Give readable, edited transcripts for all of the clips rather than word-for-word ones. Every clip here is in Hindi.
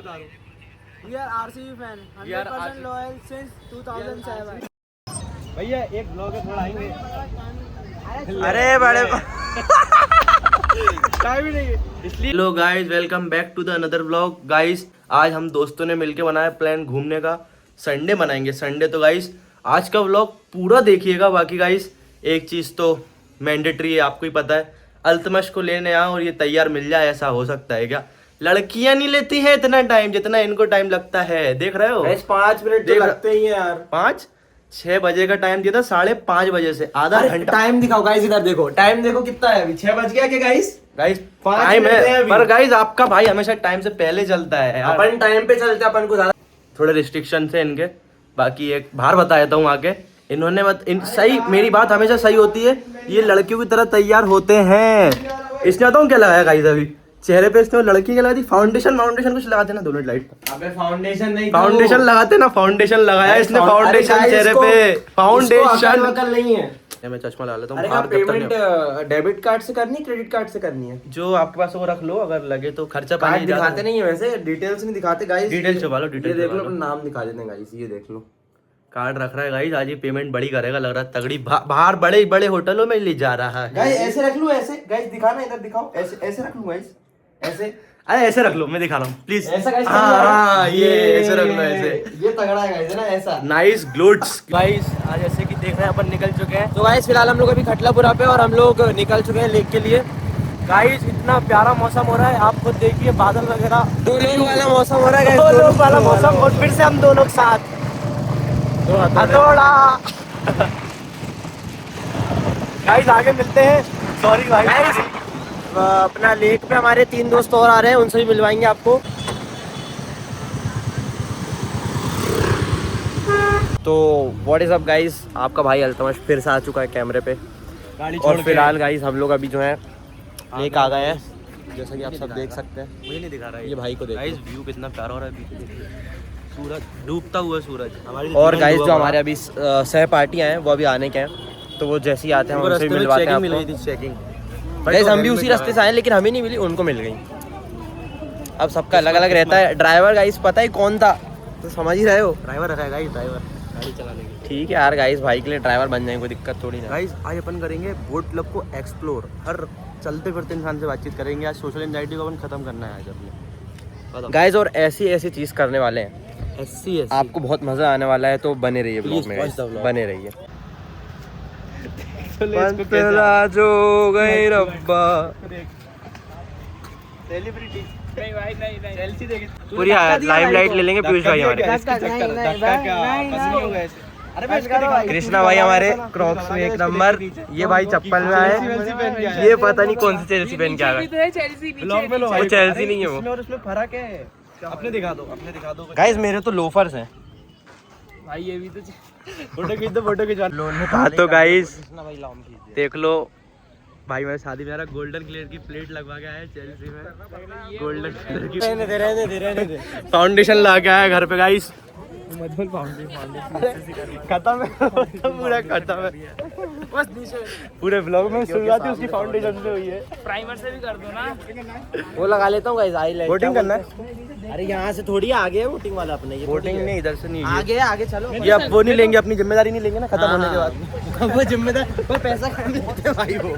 बता रहा हूँ। We are RCB fan, 100% loyal since 2007. भैया एक ब्लॉग है, थोड़ा आएंगे। अरे बड़े टाइम ही नहीं है इसलिए। Hello guys, welcome back to the another blog. Guys आज हम दोस्तों ने मिलके बनाया प्लान घूमने का। संडे मनाएंगे संडे, तो गाइस आज का व्लॉग पूरा देखिएगा। बाकी गाइस एक चीज़ तो मैंडेटरी है, आपको ही पता है, अल्तमश को लेने आओ और ये तैयार मिल जाए, ऐसा हो सकता है क्या? लड़कियां नहीं लेती हैं इतना टाइम जितना इनको टाइम लगता है, देख रहे हो? 5 मिनट तो लगते ही हैं यार। 6 बजे का टाइम दिया था, 5:30 बजे से आधा घंटा। टाइम दिखाओ गाइस, इधर देखो टाइम देखो कितना है अभी। 6 बज गया क्या गाइस? गाइस 5 टाइम मिनट है, अभी। पर गाइस आपका भाई हमेशा टाइम से पहले चलता है यार। अपन टाइम पे चलते हैं, अपन को ज्यादा थोड़े रिस्ट्रिक्शन थे इनके। बाकी एक बाहर बता देता हूँ आके, इन्होंने सही, मेरी बात हमेशा सही होती है, ये लड़कियों की तरह तैयार होते हैं। इसने बताऊँ क्या लगाया गाइस? अभी चेहरे पे इसने लड़की के लगा दी फाउंडेशन कुछ लगाते ना, 2 मिनट लाइट। अबे फाउंडेशन नहीं, फाउंडेशन लगाते ना, फाउंडेशन लगाया इसने, फाउंडेशन चेहरे पे, फाउंडेशन नहीं है। मैं चश्मा ला लेता हूँ। अरे पेमेंट डेबिट कार्ड से करनी, क्रेडिट कार्ड से करनी है? जो आपके पास वो रख लो, अगर लगे तो खर्चा कार्ड पानी दिखाते नहीं है वैसे, डिटेल्स नहीं दिखाते गाइस। डिटेल छुपा लो, ये डिटेल देख लो, अपना नाम दिखा देते हैं गाइस, ये देख लो। कार्ड रख रहा है गाइस, आज ये पेमेंट बड़ी करेगा लग रहा है, तगड़ी। बाहर बड़े बड़े होटलों में ले जा रहा है गाइस। ऐसे रख लो, ऐसे गाइस दिखाना, इधर दिखाओ, ऐसे रख लो गाइस, ऐसे। अरे ऐसे रख लो, मैं दिखा रहा हूँ प्लीज। ऐसा गाइस, हाँ ये ऐसे रख लो, ऐसे। ये तगड़ा है गाइस, है ना ऐसा। Nice glutes guys. आज ऐसे कि देख रहे हैं अपन निकल चुके हैं। तो गाइस फिलहाल हम लोग अभी खटलापुरा पे और हम लोग निकल चुके हैं लेक के लिए। गाइस इतना प्यारा मौसम हो रहा है, आप खुद देखिए, बादल वगैरह, 2 लोग वाला मौसम हो रहा है दो लोग वाला मौसम, और फिर से हम 2 लोग साथ। हथौड़ा गाइस आगे मिलते हैं। सॉरी भाई। अपना लेक पे हमारे 3 दोस्त और आ रहे हैं, उनसे भी मिलवाएंगे आपको। तो व्हाट इज अप गाइस, आपका भाई अल्तमश फिर से आ चुका है कैमरे पे। और फिलहाल गाइस हम लोग अभी जो है लेक आ गए हैं, जैसा कि आप सब देख सकते हैं। मुझे नहीं दिखा रहा है ये भाई को देखो। गाइस व्यू कितना प्यारा हो रहा है अभी, सूरज डूबता हुआ सूरज हमारी। और गाइस जो हमारे अभी सहपाठी हैं वो अभी आने के हैं, तो वो जैसे ही आते हैं हम उनसे भी मिलवाते हैं आपको। चेकिंग गाइस हम भी उसी रास्ते से आए, लेकिन हमें नहीं मिली, उनको मिल गई। अब सबका अलग अलग रहता है। ड्राइवर गाइस पता ही कौन था, तो समझ ही रहे हो। ड्राइवर रखा है गाइस, ड्राइवर गाड़ी चलाने की। ठीक है यार गाइस, भाई के लिए ड्राइवर बन जाएंगे, कोई दिक्कत थोड़ी ना। गाइस आज अपन करेंगे बोट क्लब को एक्सप्लोर, हर चलते फिरते इंसान से बातचीत करेंगे। आज सोशल एंजाइटी को अपन खत्म करना है आज अपने गाइस और ऐसी चीज करने वाले हैं, ऐसी आपको बहुत मजा आने वाला है, तो बने रहिए ब्लॉग में guys, बने रहिए। पंतला जो गए रब्बा, सेलिब्रिटी नहीं भाई, नहीं सेल्फी देखे पूरी लाइमलाइट ले लेंगे पीयूष भाई हमारे। कृष्णा भाई हमारे क्रॉक्स में 1 नंबर, ये भाई चप्पल में आए, ये पता नहीं कौन सी चेल्सी पहन के आ गए। वो चेल्सी नहीं है वो। और उसमें फर्क है। अपने दिखा दो गाइस मेरे तो लोफर्स हैं भाई, ये भी तो फोटो खिंचवा। हाँ तो गाइस भाई देख लो, भाई मेरे शादी में गोल्डन कलर की प्लेट लगवा के आया चेल्सी में, गोल्डन कलर की रहने दे फाउंडेशन लगा के आया घर पे गाइस। खत्म है, पूरा खत्म है। बस पूरे ब्लॉग में शुरुआत ही उसकी फाउंडेशन से हुई है। प्राइमर से भी कर दो ना। वो लगा लेता हूँ गाइस, हाईलाइट। वोटिंग करना है? अरे यहाँ से थोड़ी आगे है वोटिंग वाला अपने, ये वोटिंग नहीं, इधर से नहीं, आगे आगे चलो। ये अब वो नहीं लेंगे, अपनी जिम्मेदारी नहीं लेंगे ना खत्म होने के बाद। वो जिम्मेदार, वो पैसा कम लेते भाई, वो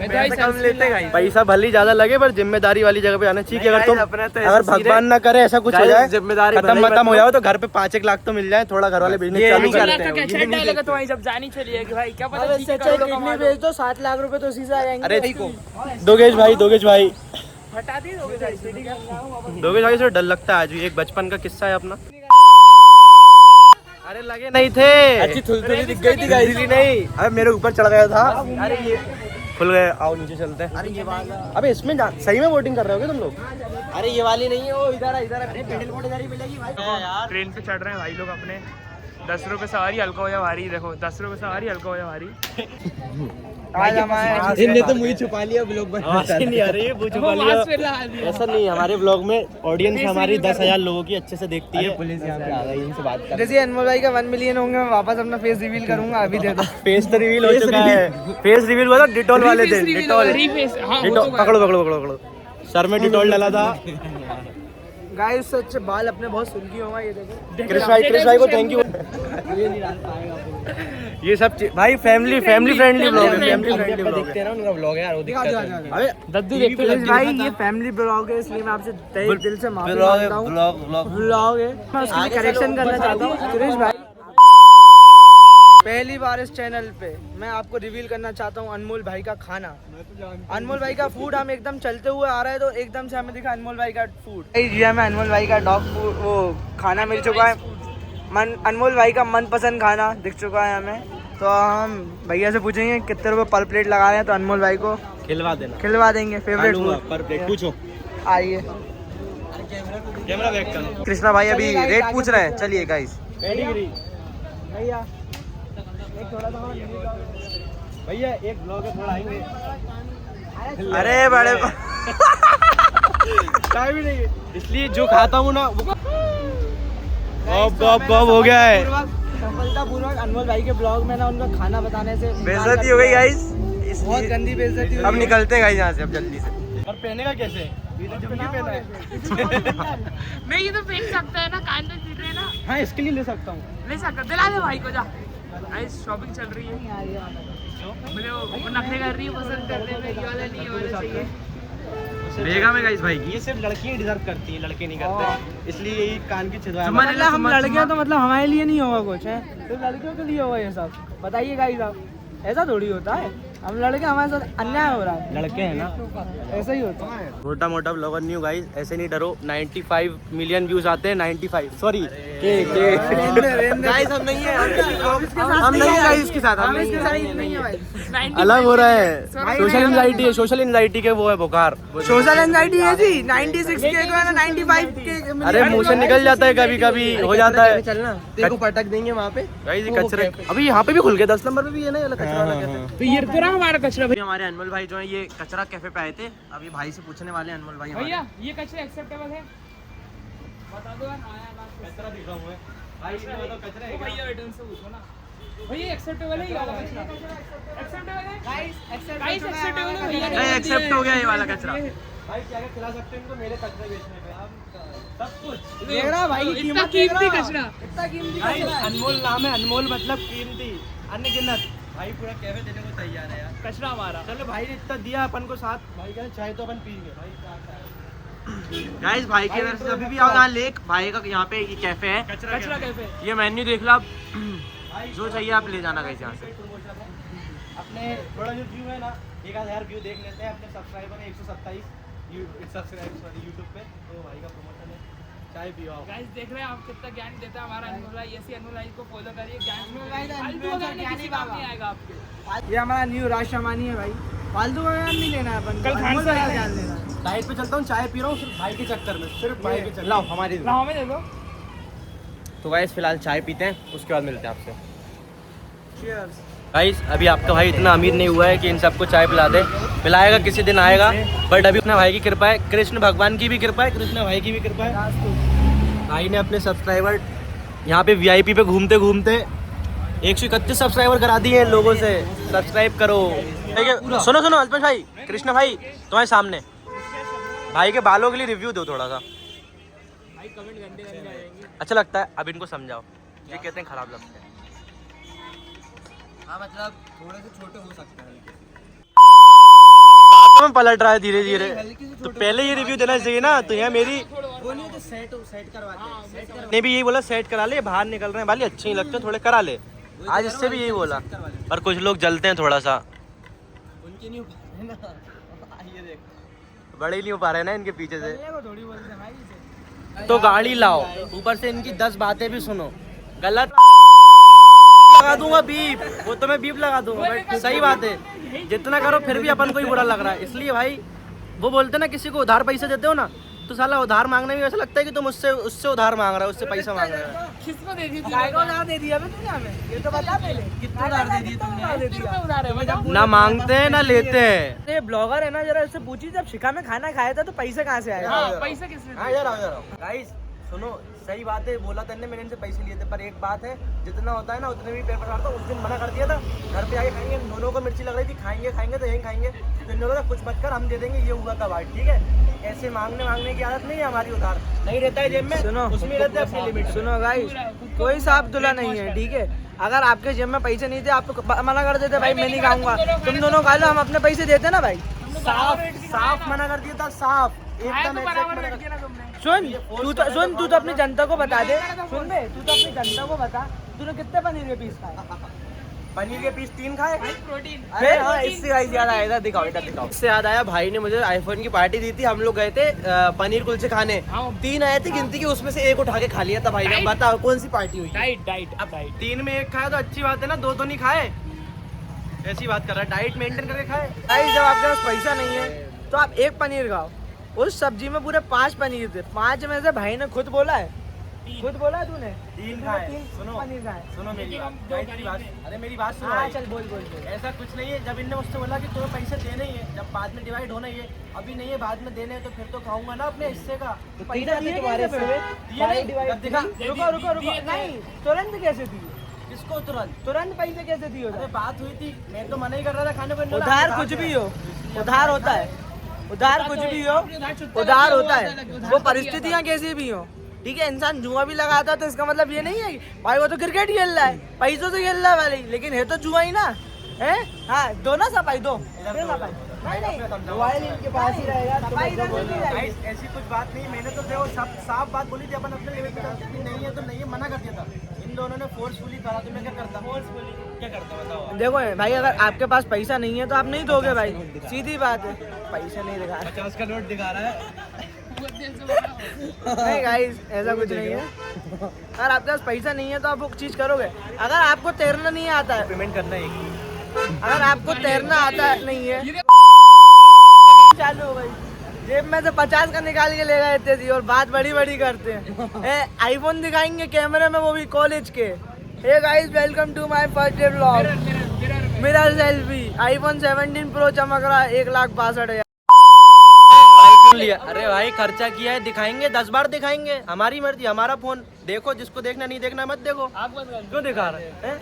पैसा कम लेते हैं। पैसा भले ही ज्यादा लगे, पर जिम्मेदारी वाली जगह पे आना चाहिए। अगर तुम अगर भगवान ना करे ऐसा कुछ हो जाए, जिम्मेदारी खत्म हो जाओ, तो घर पे 5-1 लाख तो मिल जाए, थोड़ा घर वाले बिजनेस चालू करते हैं। तो वहीं जब जानी चली है कि भाई क्या पता किडनी बेच दो, 7 लाख रुपए तो उसी से आ जाएंगे। अरे दोगेश भाई हटा दी दोगेश भाई से डर लगता है आज भी। एक बचपन का किस्सा है अपना। अरे लगे नहीं थे, अच्छी थुलथुली दिख गई थी गाइस। नहीं, अरे मेरे ऊपर चढ़ गया था। अरे ये खुल गए, आओ नीचे चलते हैं। अरे ये वाला, अबे इसमें सही में वोटिंग कर रहे होगे तुम लोग? अरे ये वाली नहीं है, वो इधर अरे पेडल बोर्ड इधर ही मिलेगी भाई। ट्रेन पे चढ़ रहे हैं भाई लोग अपने। 10 रुपए सवारी हल्का हो या भारी, देखो 10 रुपए सवारी हल्का हो या भारी। इनने तो मुझे छुपा लिया ब्लॉग में, नहीं आ रही है, छुपा लिया। ऐसा नहीं, हमारे ब्लॉग में ऑडियंस हमारी 10,000 लोगों की अच्छे से देखती है। पुलिस यहाँ पे आ गई, इनसे बात कर। जैसे अनमोल भाई का 1 मिलियन होंगे, मैं वापस अपना फेस रिवील करूंगा, अभी दे दो। फेस तो रिवील हो चुका है। फेस रिवील हुआ था डिटॉल वाले दिन। डिटॉल पकड़ो, सर में डिटॉल डाला था। गाइस सच बाल अपने बहुत सुलगी होगा ये देखो। कृष्ण भाई को थैंक यू। ये सब भाई फैमिली फ्रेंडली ब्लॉग है, फैमिली फ्रेंडली ब्लॉग है ना, उनका ब्लॉग है यार, वो दिखता है। अबे दद्दू देखते कृष्ण भाई ये फैमिली ब्लॉग है, इसलिए मैं आपसे तहे दिल से माफी मांगता हूँ। ब्लॉग है, मैं उसकी करेक्शन करना चाहता हूँ। कृष्ण भाई पहली बार इस चैनल पे मैं आपको रिवील करना चाहता हूँ अनमोल भाई का खाना, अनमोल भाई का फूड। हम एकदम चलते हुए आ रहे हैं तो एकदम से हमें दिखा अनमोल भाई का फूड। जी हमें अनमोल भाई का डॉग फूड वो खाना मिल चुका है, अनमोल भाई का मनपसंद खाना दिख चुका है हमें। तो हम भैया से पूछेंगे कितने रुपए पर प्लेट लगा रहे हैं, तो अनमोल भाई को खिलवा देंगे फेवरेट फूड पर प्लेट। पूछो, आइए कैमरा बैक करो। कृष्णा भाई अभी रेट पूछ रहे हैं, चलिए गाइस। भैया एक थोड़ा सा भैया एक ब्लॉग है, थोड़ा आएंगे। अरे बड़े टाइम ही नहीं है, इसलिए जो खाता हूँ ना वो गॉब हो गया है। सफलतापूर्वक अनमोल भाई के ब्लॉग में ना उनका खाना बताने से बेइज्जती हो गई गाइस, बहुत गंदी बेइज्जती हुई। अब निकलते हैं गाइस यहाँ से अब जल्दी से। और पहनेगा कैसे? नहीं ये तो फेंक सकता है ना, कान में चीट रहे ना। हाँ इसके लिए ले सकता हूँ। ले सकता, दिला दे भाई को जा। गाइस शॉपिंग चल रही है, मुझे वो नखरे कर रही है, पसंद करने में ये वाला नहीं, ये वाला चाहिए। बेगा में गाइस भाई की ये सिर्फ लड़कियां डिजर्व करती हैं, लड़के नहीं करते, इसलिए यही कान की छिदवाया। मतलब हम लड़कियां तो मतलब हमारे लिए नहीं होगा कुछ है, तो लड़कियों के लिए होगा ये सब। बताइए गाइस आप, ऐसा थोड़ी होता है, हम लड़के हमारे साथ अन्याय हो रहा है। लड़के हैं ना, ऐसा ही होता है। मोटा मोटा ब्लॉगर नहीं हो गाइस, ऐसे नहीं डरो। 95 मिलियन व्यूज आते हैं, 95 सॉरी गाइस हम नहीं है, हम नहीं है गाइस इसके साथ, हम नहीं है। अलग हो रहा है, सोशल एंजाइटी है, सोशल एंजाइटी के वो है बुखार। सोशल एंजाइटी है जी, 96 के को है ना 95 के। अरे मुंह से निकल जाता है, कभी कभी हो जाता है। चलना देखो पटक देंगे वहाँ पे गाइस ये कचरे अभी यहाँ पे भी खुल गए, 10 नंबर पे भी है ना, ये कचरा वाला कैफे। तो ये तो रहा हमारा कचरा। अभी हमारे अनमोल भाई जो है ये कचरा कैफे पे आए थे, अभी भाई से पूछने वाले हैं अनमोल भाई हमारे। भैया ये कचरा एक्सेप्टेबल है, बता दो यार। कचरा दिखा हुआ है भाई, ये वाला कचरा है क्या? भैया रिटर्न से पूछो ना, भैया एक्सेप्टेबल है ये वाला कचरा? एक्सेप्टेबल है गाइस, एक्सेप्टेबल है भैया। नहीं एक्सेप्ट हो गया ये वाला कचरा। भाई क्या क्या खिला सकते हैं इनको मेरे कचरे बेचने पे? आप सब कुछ देख रहा भाई, इतना कीमती कचरा, इतना कीमती भाई कचरा है। अनमोल नाम है, अनमोल मतलब कीमती, अनगिनत। भाई पूरा कैफे देने को तैयार है यार। कचरा हमारा। चलो भाई ने इतना दिया अपन को साथ, भाई कहते चाहे तो अपन पिएंगे भाई क्या चाहे। गाइस भाई के इधर से अभी भी आओ, यहाँ लेक भाई का यहाँ पे ये कैफे है, कचरा कैफे। ये मेन्यू देख लो आप, जो चाहिए आप ले जाना गाइस यहाँ से। अपने थोड़ा जो व्यू है ना, 1000 व्यू देख लेते हैं अपने सब्सक्राइबर है 127 सब्सक्राइबर यूट्यूब पे, तो भाई का प्रमोशन है। चाय पियो आप। गाइस देख रहे हैं आप कितना ज्ञान देता है हमारा अनमोल भाई, ऐसे अनमोल भाई को फॉलो करिए, ज्ञान फालतू अगर नहीं किसी काम नहीं आएगा आपके। ये हमारा न्यू राजशामानी है भाई, फालतू का ज्ञान नहीं लेना है अपन को, कल खान अनमोल से भाई का आए। ज्ञान लेना है। डाइट पे चलता हूँ, चाय पी रहा हूँ सिर्फ भाई के चक्कर में, सिर्फ भाई के चक्कर। लाओ हमारी राह में दे दो। तो गाइस फिलहाल चाय पीते हैं, उसके बाद मिलते हैं आपसे। Cheers। गाइस अभी आपका भाई इतना अमीर नहीं हुआ है कि इन सबको चाय पिला दे, पिलाएगा किसी दिन आएगा, बट अभी अपने भाई की कृपा है, कृष्ण भगवान की भी कृपा है, कृष्ण भाई की भी कृपा है। भाई ने अपने सब्सक्राइबर यहाँ पे VIP पे घूमते घूमते 131 सब्सक्राइबर करा दिए हैं लोगों से। सब्सक्राइब करो। ठीक है सुनो सुनो अल्पेश भाई, कृष्ण भाई तुम्हारे सामने भाई के बालों के लिए रिव्यू दो थोड़ा सा। भाई कमेंट गंदे गंदे आएंगे। अच्छा लगता है, अब इनको समझाओ, ये कहते हैं खराब लगता है। हाँ मतलब थोड़े से छोटे हो सकते हैं, बातों में पलट रहा है धीरे धीरे, तो पहले ये रिव्यू देना चाहिए ना। तो यहाँ मेरी वो नहीं तो सेट करवाते हैं, सेट करवा ने भी यही बोला सेट करा ले, बाहर निकल रहे हैं बाली अच्छे नहीं लगते, थोड़े करा ले। आज इससे भी यही बोला, पर कुछ लोग जलते हैं थोड़ा सा, उनके नहीं हो पाते ना। ये देख बड़े ही नहीं हो पा रहे हैं ना इनके पीछे से। को थोड़ी बोलते हैं भाई इसे। तो गाड़ी लाओ, ऊपर से इनकी 10 बातें भी सुनो। गलत लगा दूंगा बीप, वो तो मैं बीप लगा दूंगा, बट सही बात है जितना करो फिर भी अपन को ही बुरा लग रहा है। इसलिए भाई वो बोलते ना किसी को उधार पैसे देते हो ना, तो साला उधार मांगने में ऐसा लगता है कि तुम उससे उधार मांग रहा है, उससे पैसा मांग रहा है। किसको दे दी? गाय को उधार दे दिया बे तूने हमें, ये तो बता पहले कितना उधार दे दिया तुमने? उधार है बताओ। ना मांगते हैं ना लेते हैं। ये ब्लॉगर है ना, जरा इससे पूछिए जब शिका में खाना खाया था तो पैसे कहाँ से आए? हाँ पैसा किसने दिया? गाइस सुनो सही बात है, बोला था मैंने इनसे पैसे लिए थे, पर एक बात है, जितना होता है ना उतने भी पेपर काटता। उस दिन मना कर दिया था, घर पे आके खाएंगे। दोनों को मिर्ची लग रही थी, खाएंगे तो यहीं खाएंगे। तो इन लोगों का कुछ मत कर, हम दे देंगे, ये हुआ था भाई, ठीक है। ऐसे मांगने की आदत नहीं है हमारी, उधार नहीं रहता है जेब में, सुनो उसमें रहते हैं अपनी लिमिट। सुनो गाइस, कोई साफ दुला नहीं है, ठीक है। अगर आपके जेब में पैसे नहीं थे, आप तो मना कर देते भाई मैं नहीं खाऊंगा, तुम दोनों खा लो, हम अपने पैसे देते ना भाई। साफ मना कर दिया था, साफ एकदम सुन, तू तो अपनी जनता को बता दे। सुन बे, तू तो अपनी जनता को बता, तूने कितने पनीर के पीस खाए? पनीर के पीस 3 खाए। प्रोटीन। अरे हाँ, इससे याद आया, इधर दिखाओ। इससे याद आया, भाई ने मुझे आईफोन की पार्टी दी थी, हम लोग गए थे पनीर कुलचे खाने। 3 आए थे गिनती के, उसमें से 1 उठा के खा लिया था भाई ने। बताओ कौन सी पार्टी हुई? डाइट। 3 में 1 खाया तो अच्छी बात है ना, 2 तो नहीं खाए। ऐसी बात कर रहा है, डाइट मेंटेन करके खाए। भाई जब आपके पास पैसा नहीं है तो आप 1 पनीर खाओ। उस सब्जी में पूरे 5 पनीर थे, 5 में से भाई ने खुद बोला है, खुद बोला तूने 3 खाए। 3 सुनो पनीर खाए। सुनो मेरी बात, अरे मेरी बात सुनो हाँ भाई। चल बोल। ऐसा कुछ नहीं है, जब इनने मुझसे बोला कि तुम्हें पैसे देने ही है, जब बाद में डिवाइड होना ही है, अभी नहीं है बाद में देने हैं, तो फिर तो खाऊंगा ना अपने हिस्से का। पैसा दिए तुम्हारे से? दिए नहीं, जब दिखा। रुको नहीं, तुरंत कैसे दिए? किसको तुरंत? तुरंत पैसे कैसे दिए? अरे बात हुई थी, मैं तो मना ही कर रहा था खाने को। उधार कुछ भी हो, उधार होता है, उधार कुछ भी हो, उधार होता है। वो परिस्थितियाँ कैसी भी हो, ठीक है। इंसान जुआ भी लगाता है तो इसका मतलब ये नहीं है कि भाई वो तो क्रिकेट खेल रहा है, पैसों से खेल रहा है वाले, लेकिन है तो जुआ ही ना है। हाँ दो ना सफाई, दो मोबाइल इनके पास ही रहेगा। ऐसी कुछ बात नहीं, मैंने तो देखो सब साफ बात बोली थी, अपन अपने लेवल पे नहीं है तो नहीं है, मना कर दिया था। इन दोनों ने फोर्सफुली करा, तो मैं क्या करता? क्या करता बताओ? देखो भाई, अगर आपके पास पैसा नहीं है तो आप नहीं दोगे भाई, सीधी बात है। पैसा नहीं दिखा रहा, 50 का नोट दिखा रहा है। नहीं गाइस ऐसा कुछ नहीं है। अगर आपके पास पैसा नहीं है तो आप वो चीज करोगे। अगर आपको तैरना नहीं आता है, पेमेंट करना है, अगर आपको तैरना आता नहीं है, चालू हो भाई, जेब में से 50 का निकाल के ले गए थे जी, और बात बड़ी करते हैं। आईफोन दिखाएंगे कैमरे में, वो भी कॉलेज के। Hey guys, welcome to my first day vlog. मेरा सेल्फी आईफोन 17 प्रो चमक रहा है 1,62,000। लिया। अरे भाई खर्चा किया है, दिखाएंगे 10 बार दिखाएंगे, हमारी मर्जी, हमारा फोन। देखो जिसको देखना नहीं देखना मत देखो। क्यों दिखा रहे हैं?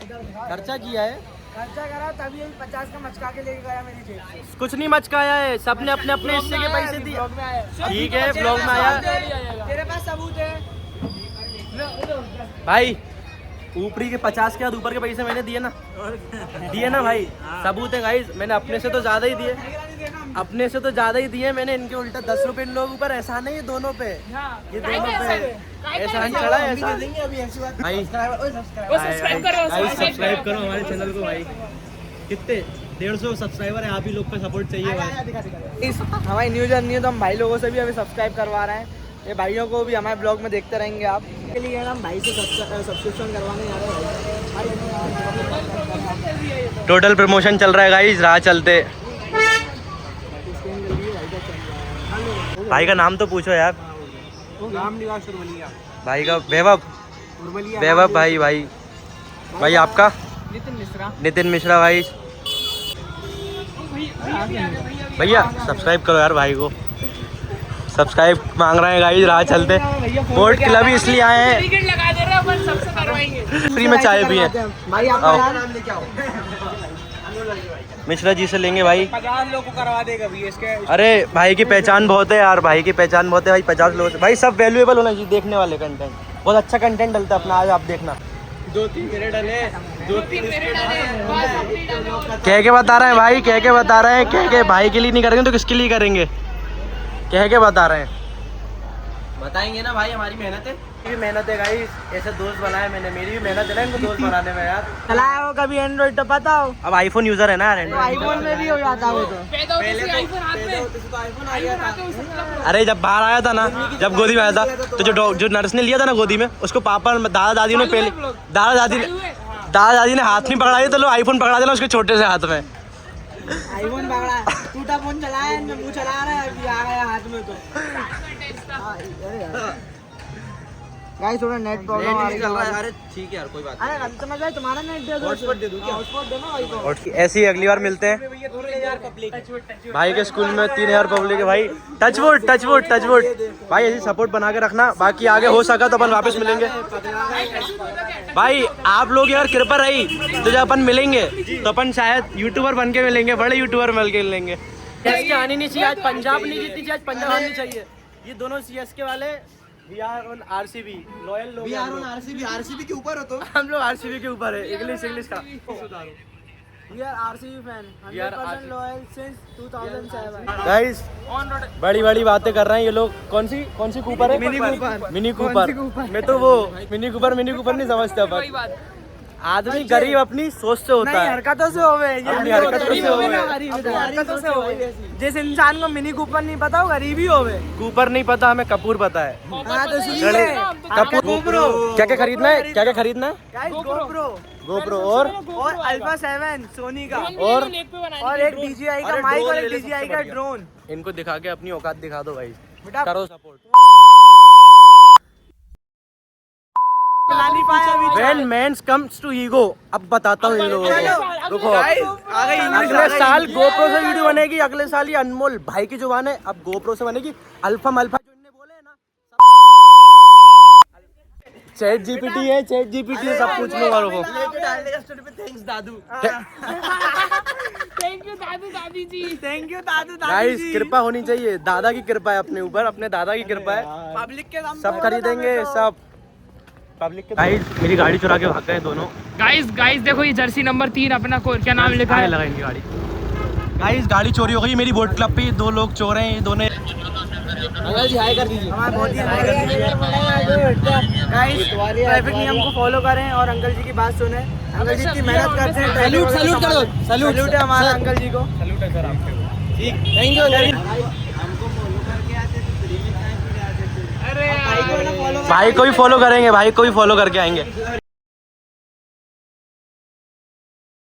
खर्चा किया है, खर्चा करा तभी 50 का मचका के लेके गया मेरी जेब से। कुछ नहीं मचकाया है, सबने अपने अपने हिस्से के पैसे दिए। ठीक है, ब्लॉग में आया। तेरे पास सबूत है भाई ऊपरी के 50 के बाद ऊपर के पैसे मैंने दिए ना, भाई सबूत है गाइस। मैंने अपने से तो ज्यादा ही दिए, मैंने। इनके उल्टा 10 रुपए इन लोगों पर एहसान है, ये दोनों पे, ये दोनों पे एहसान चढ़ा है। ऐसा भाई सब्सक्राइब करो हमारे चैनल को भाई। कितने 150 सब्सक्राइबर है, आप ही लोग का सपोर्ट चाहिए भाई। हमारी न्यू जर्नी है तो हम भाई लोगों से भी अभी सब्सक्राइब करवा रहे हैं। ये भाइयों को भी हमारे ब्लॉग में देखते रहेंगे आप। के लिए हम भाई से सब्सक्रिप्शन करवाने जा रहे हैं। टोटल प्रमोशन चल रहा है गाइस, राह चलते। भाई का नाम तो पूछो यार। भाई का वैभव भाई आपका? नितिन मिश्रा भाई। भैया सब्सक्राइब करो यार, भाई को सब्सक्राइब मांग रहे हैं गाइस, राह चलते। बोट क्लब ही इसलिए आए हैं, टिकट लगा दे रहे हो, अपन सबसे करवाएंगे। फ्री में चाय पिए। भाई आपका नाम लेके आओ। मिश्रा जी से लेंगे भाई। 50 लोग को करवा देगा भी इसके। अरे भाई की पहचान बहुत है यार, भाई की पहचान बहुत है भाई। 50 लोग भाई, सब वैल्यूएबल होना चाहिए देखने वाले। कंटेंट बहुत अच्छा कंटेंट डलता है अपना, आज आप देखना। 2-3 मेरे डले, 2-3 मेरे डाले, बस अपनी डालो। कह के बता रहे हैं भाई, कह के बता रहे हैं। कह के भाई के लिए नहीं करेंगे तो किसके लिए करेंगे? कह के बता रहे हैं, बताएंगे ना भाई, हमारी मेहनत है। मेरी भी मेहनत है गाइस, ऐसे दोस्त बनाए मैंने। मेरी भी मेहनत है ना इनको दोस्त बनाने में यार। चलाया हो कभी एंड्रॉइड तो पता हो? अब आईफोन यूजर है ना यार, आईफोन में भी हो जाता हो तो। पैदा होते से आईफोन हाथ में, आईफोन आ गया था। अरे जब बाहर आया था ना, जब गोदी में आया था, तो जो नर्स ने लिया था ना गोदी में, उसको पापा दादा दादी ने पहले दादा दादी ने हाथ नहीं पकड़ा दिया, तो लो आईफोन पकड़ा देना उसके छोटे से हाथ में। आईफोन पकड़ा, टूटा फोन चलाया, मुँह चला रहा है, अभी आ गया हाथ में तो। गाइस थोड़ा नेट प्रॉब्लम आ रही है। अरे ठीक है यार, कोई बात अरे अंत में जाए तुम्हारा नेट दे दो, हॉटस्पॉट दे दूं क्या? हॉटस्पॉट देना भाई को। नहीं। ऐसे ही अगली बार मिलते हैं भाई के स्कूल में। 3000 पब्लिक है भाई। टचवुड टचवुड टचवुड भाई, ऐसी सपोर्ट बना के रखना। बाकी आगे हो सका तो अपन वापस मिलेंगे भाई। आप लोग यार कृपा रही तो जब अपन मिलेंगे तो अपन शायद यूट्यूबर बन के मिलेंगे, बड़े यूट्यूबर मिल के मिलेंगे। सीएसके आनी नहीं चाहिए आज, पंजाब नहीं जीतनी चाहिए आज, पंजाब आनी चाहिए। ये दोनों सीएसके वाले, we are on RCB loyal लोग। वी आर ऑन आरसीबी के ऊपर हो तो हम लोग आरसीबी के ऊपर है। इंग्लिश का we are RCB fan, 100% loyal since 2007। Guys बड़ी बड़ी बातें कर रहे हैं ये लोग। कौन सी कूपर है? Mini Cooper. मैं तो वो मिनी कूपर नहीं समझता। पर आदमी गरीब अपनी सोच से होता है, हरकतों से होवे। अपनी हरकतों से होवे। हरकतों से होवे। जिस इंसान को मिनी कूपर नहीं पता वो गरीब ही होवे। कूपर नहीं पता, हमें कपूर पता है। हाँ तो इसलिए कपूर। क्या क्या खरीदना है? गाइस गोप्रो और अल्फा 7 सोनी का, और एक DJI का माइक और एक DJI का ड्रोन। इनको दिखा के अपनी औकात दिखा दो भाई, बेटा करो सपोर्ट। नहीं पाया अभी। When man comes to ego, अब बताता हूँ इन लोगों को। रुको, अगले साल गोप्रो से वीडियो बनेगी। अगले साल ये अनमोल भाई की जुबान है, अब गोप्रो से बनेगी। अल्फा मल्फा जो इनने बोले है ना, चैट जीपीटी है, सब पूछ लो वालों को। Thanks Dadu. थैंक यू दादू दादी जी। थैंक यू दादू गाइस दादी। कृपा होनी चाहिए, दादा की कृपा है अपने ऊपर, अपने दादा की कृपा है। पब्लिक के नाम सब खरीदेंगे, सब पब्लिक के। गाइस मेरी गाड़ी चुरा के भाग गए दोनों। गाइस देखो ये जर्सी नंबर 3 अपना क्या नाम लिखा है? लगाएंगे गाड़ी। गाइस गाड़ी चोरी हो गई मेरी बोट क्लब पे। 2 लोग चोर हैं ये दोनों। अंकल जी हाय कर दीजिए। हमारे बहुत ही गाइस ट्रैफिक नियम को फॉलो करें और अंकल जी की बात सुने। अंकल जी इतनी मेहनत करते हैं। सैल्यूट कर दो। सैल्यूट है हमारा अंकल जी को। सैल्यूट है सर आपको। ठीक, थैंक यू अंकल जी। अरे भाई को भी फॉलो करेंगे, भाई को भी फॉलो करके आएंगे।